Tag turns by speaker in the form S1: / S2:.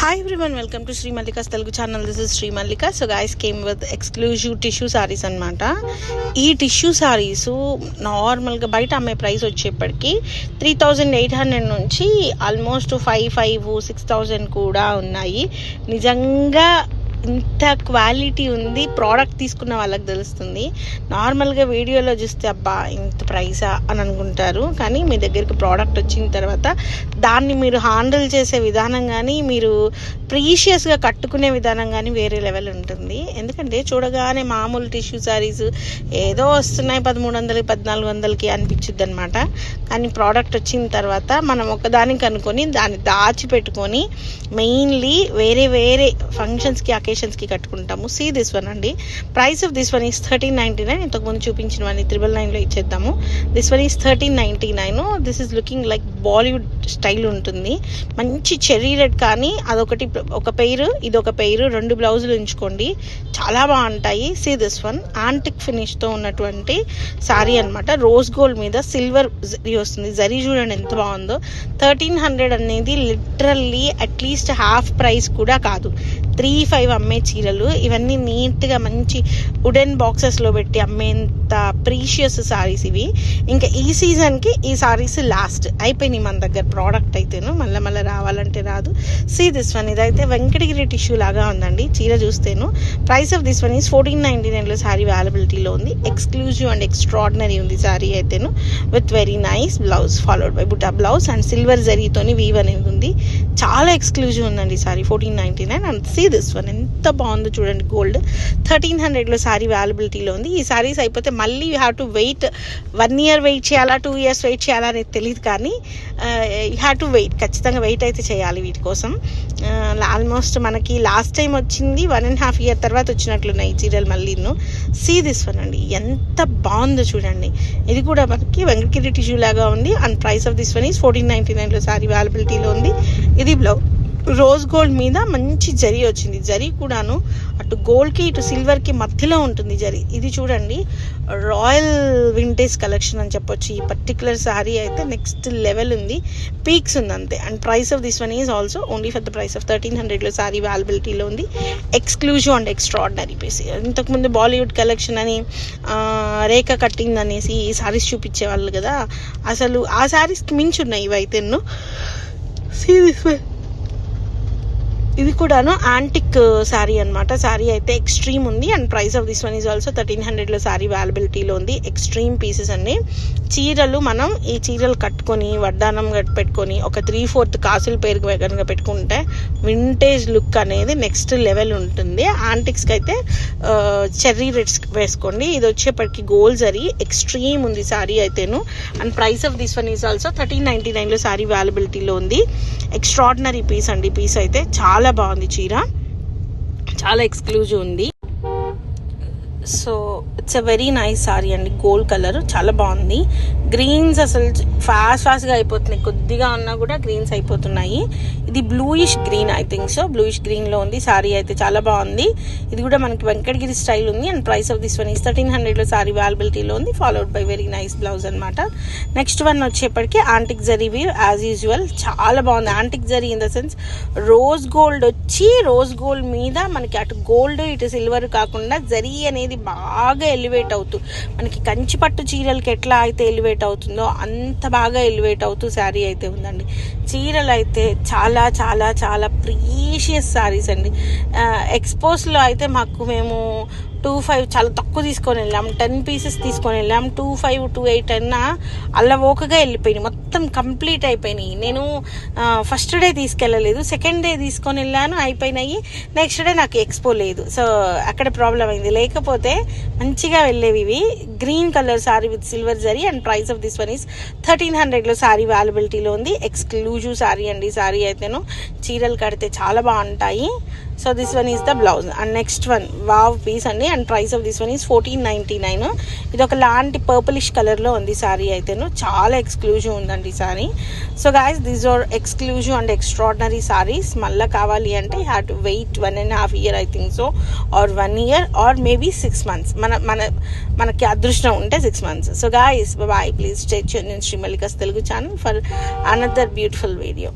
S1: Hi everyone, welcome to Sri Mallika's Telugu channel. This is Sri Mallika. So guys, came with exclusive tissue sarees అన్నమాట. ఈ tissue saris నార్మల్గా బయట అమ్మే price వచ్చేప్పటికి 3800 నుంచి ఆల్మోస్ట్ 6000 కూడా ఉన్నాయి. నిజంగా ఇంత క్వాలిటీ ఉంది, ప్రోడక్ట్ తీసుకున్న వాళ్ళకి తెలుస్తుంది. నార్మల్గా వీడియోలో చూస్తే అబ్బా ఇంత ప్రైసా అని అనుకుంటారు, కానీ మీ దగ్గరికి ప్రోడక్ట్ వచ్చిన తర్వాత దాన్ని మీరు హ్యాండిల్ చేసే విధానం కానీ మీరు ప్రీషియస్గా కట్టుకునే విధానం కానీ వేరే లెవెల్ ఉంటుంది. ఎందుకంటే చూడగానే మామూలు టిష్యూ సారీస్ ఏదో వస్తున్నాయి 1300 1400కి అనిపించుద్ది అనమాట. కానీ ప్రోడక్ట్ వచ్చిన తర్వాత మనం ఒకదానికి అనుకొని దాన్ని దాచిపెట్టుకొని మెయిన్లీ వేరే వేరే ఫంక్షన్స్కి అకేషన్స్కి కట్టుకుంటాము. సీ దిస్ వన్ అండి. Price of this one is 1399. ఇంతకుముందు చూపించినవన్నీ 999లో ఇచ్చేద్దాము. This one is 1399. This is looking like Bollywood style ఉంటుంది. మంచి చెర్రీ రెడ్, కానీ అదొకటి ఒక పెయిర్, ఇది ఒక పెయిర్, 2 బ్లౌజులు ఉంచుకోండి, చాలా బాగుంటాయి. సీ దిస్ వన్ యాంటిక్ ఫినిష్తో ఉన్నటువంటి శారీ అనమాట. రోజ్ గోల్డ్ మీద సిల్వర్ జరీ వస్తుంది. జరీ చూడండి ఎంత బాగుందో. 1300 అనేది లిటరల్లీ అట్లీస్ట్ హాఫ్ ప్రైస్ కూడా కాదు. 35 అమ్మే చీరలు ఇవన్నీ నీట్గా మంచి వుడెన్ బాక్సెస్లో పెట్టి అమ్మేంత ప్రీషియస్ సారీస్ ఇవి. ఇంకా ఈ సీజన్కి ఈ సారీస్ లాస్ట్ అయిపోయినాయి మన దగ్గర. ప్రోడక్ట్ అయితేను మళ్ళీ రావాలంటే రాదు. సీ దిస్ వన్, ఇదైతే వెంకటగిరి టిష్యూ లాగా ఉందండి చీర చూస్తేను. Price of this one is 1499లో శారీ అవైలబిలిటీలో ఉంది. ఎక్స్క్లూజివ్ అండ్ ఎక్స్ట్రాడినరీ ఉంది శారీ అయితేను, with very nice blouse followed by buta blouse and silver జరీతోని వీవ్ అనేది ఉంది. చాలా ఎక్స్క్లూజివ్ ఉందండి sari. 1499. And see this one ఎంత బాగుందో చూడండి. గోల్డ్ 1300లో శారీ అవైలబిలిటీలో ఉంది. ఈ శారీస్ అయిపోతే మళ్ళీ you have to wait. 1 year wait చేయాలా, 2 years వెయిట్ చేయాలా అనేది తెలియదు, కానీ యూ హ్యావ్ టు వెయిట్. ఖచ్చితంగా వెయిట్ అయితే చేయాలి వీటి కోసం. ఆల్మోస్ట్ మనకి లాస్ట్ టైం వచ్చింది 1.5 year తర్వాత వచ్చినట్లున్నాయి ఈ చీరలు మళ్ళీను. సీ దిస్ వన్ అండి, ఎంత బాగుందో చూడండి. ఇది కూడా మనకి వెంకటగిరి టిష్యూ లాగా ఉంది. And price of this one is 1499లో శారీ అవైలబిలిటీలో ఉంది. ఇది రోజ్ గోల్డ్ మీద మంచి జరీ వచ్చింది. జరీ కూడాను అటు గోల్డ్కి ఇటు సిల్వర్కి మధ్యలో ఉంటుంది జరీ. ఇది చూడండి, రాయల్ వింటేజ్ కలెక్షన్ అని చెప్పొచ్చు. ఈ పర్టికులర్ శారీ అయితే నెక్స్ట్ లెవెల్ ఉంది, పీక్స్ ఉంది అంతే. And price of this one is also only for the price of 1300లో శారీ అవైలబిలిటీలో ఉంది. Exclusive and extraordinary piece. ఇంతకుముందు బాలీవుడ్ కలెక్షన్ అని రేఖ కట్టింగ్ అనేసి ఈ శారీస్ చూపించేవాళ్ళు కదా, అసలు ఆ శారీస్కి మించి ఉన్నాయి ఇవైతేను. సీ దిస్ వన్, ఇది కూడాను యాంటిక్ శారీ అనమాట. శారీ అయితే ఎక్స్ట్రీమ్ ఉంది. And price of this one is also 1300లో శారీ అవైలబిలిటీలో ఉంది. ఎక్స్ట్రీమ్ పీసెస్ అన్ని చీరలు. మనం ఈ చీరలు కట్టుకొని వడ్డానం పెట్టుకొని ఒక 3/4 కాసుల పేరు కనుక పెట్టుకుంటే వింటేజ్ లుక్ అనేది నెక్స్ట్ లెవెల్ ఉంటుంది. యాంటిక్స్కి అయితే చెర్రీ రెడ్స్ వేసుకోండి. ఇది వచ్చేప్పటికి గోల్డ్ జరీ ఎక్స్ట్రీమ్ ఉంది శారీ అయితేను. And price of this one is also 1399లో శారీ అవైలబిలిటీలో ఉంది. ఎక్స్ట్రాడినరీ పీస్ అండి. పీస్ అయితే చాలా బాగుంది. చీర చాలా ఎక్స్క్లూజివ్ ఉంది. So it's a very nice sorry అండి. గోల్డ్ కలర్ చాలా బాగుంది. గ్రీన్స్ అసలు ఫాస్ట్గా అయిపోతున్నాయి, కొద్దిగా ఉన్నా కూడా గ్రీన్స్ అయిపోతున్నాయి. ఇది bluish green, I think so bluish గ్రీన్లో ఉంది. సారీ అయితే చాలా బాగుంది. ఇది కూడా మనకి వెంకటగిరి స్టైల్ ఉంది. And price of this one is 1300లో సారీ అవైలబిలిటీలో ఉంది, followed by very nice blouse అనమాట. నెక్స్ట్ వన్ వచ్చేప్పటికి antique zari weave as usual. చాలా బాగుంది. Antique zari in the sense rose gold వచ్చి రోజ్ గోల్డ్ మీద మనకి అటు గోల్డ్ ఇటు సిల్వర్ కాకుండా జరీ అనేది బాగా ఎలివేట్ అవుతూ మనకి కంచి పట్టు చీరలకి ఎట్లా అయితే ఎలివేట్ అవుతుందో అంత బాగా ఎలివేట్ అవుతూ శారీ అయితే ఉందండి. చీరలు అయితే చాలా చాలా చాలా ప్రీషియస్ శారీస్ అండి. ఎక్స్పోస్లో అయితే మేము 25 చాలా తక్కువ తీసుకొని వెళ్ళాం. 10 pieces తీసుకొని వెళ్ళాం. 25, 28 అన్నా అల్లవోకగా వెళ్ళిపోయినాయి, మొత్తం కంప్లీట్ అయిపోయినాయి. నేను ఫస్ట్ డే తీసుకెళ్ళలేదు, సెకండ్ డే తీసుకొని వెళ్ళాను, అయిపోయినాయి. నెక్స్ట్ డే నాకు ఎక్స్పో లేదు, సో అక్కడ ప్రాబ్లం అయింది. లేకపోతే మంచిగా వెళ్ళేవి ఇవి. Green colour sari with silver zari. And price of this one is 1300లో శారీ అవైలబిలిటీలో ఉంది. ఎక్స్క్లూజివ్ శారీ అండి. శారీ అయితేను చీరలు కడితే చాలా బాగుంటాయి. So this one is the blouse. And next one wow piece అండి. And price of this one is 1499. ఇది ఒక లాంటి పర్పులిష్ కలర్లో ఉంది శారీ అయితేను. చాలా ఎక్స్క్లూజివ్ ఉందండి sari. So guys, these are exclusive and extraordinary saris. మళ్ళీ కావాలి అంటే have to wait 1.5 year I think so, or 1 year or maybe 6 months. మనకి అదృష్టం ఉంటే 6 months. So guys, bye. Please stay tuned in Sri Mallika's Telugu channel for another beautiful video.